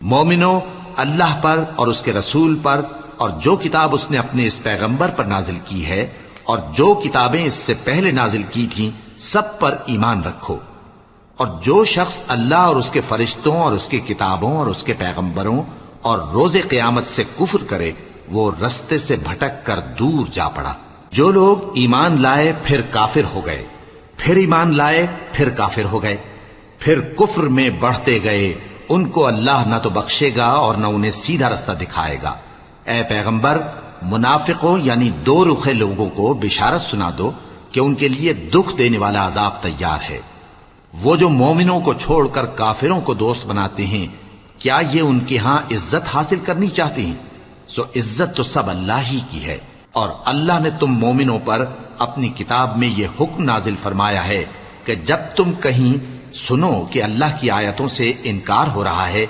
مومنو، اللہ پر اور اس کے رسول پر اور جو کتاب اس نے اپنے اس پیغمبر پر نازل کی ہے اور جو کتابیں اس سے پہلے نازل کی تھیں سب پر ایمان رکھو۔ اور جو شخص اللہ اور اس کے فرشتوں اور اس کی کتابوں اور اس کے پیغمبروں اور روز قیامت سے کفر کرے وہ رستے سے بھٹک کر دور جا پڑا۔ جو لوگ ایمان لائے پھر کافر ہو گئے، پھر ایمان لائے پھر کافر ہو گئے، پھر کفر میں بڑھتے گئے، ان کو اللہ نہ تو بخشے گا اور نہ انہیں سیدھا رستہ دکھائے گا۔ اے پیغمبر، منافقوں یعنی دو رخے لوگوں کو بشارت سنا دو کہ ان کے لیے دکھ دینے والا عذاب تیار ہے۔ وہ جو مومنوں کو چھوڑ کر کافروں کو دوست بناتے ہیں، کیا یہ ان کے ہاں عزت حاصل کرنی چاہتے ہیں؟ سو عزت تو سب اللہ ہی کی ہے۔ اور اللہ نے تم مومنوں پر اپنی کتاب میں یہ حکم نازل فرمایا ہے کہ جب تم کہیں سنو کہ اللہ کی آیتوں سے انکار ہو رہا ہے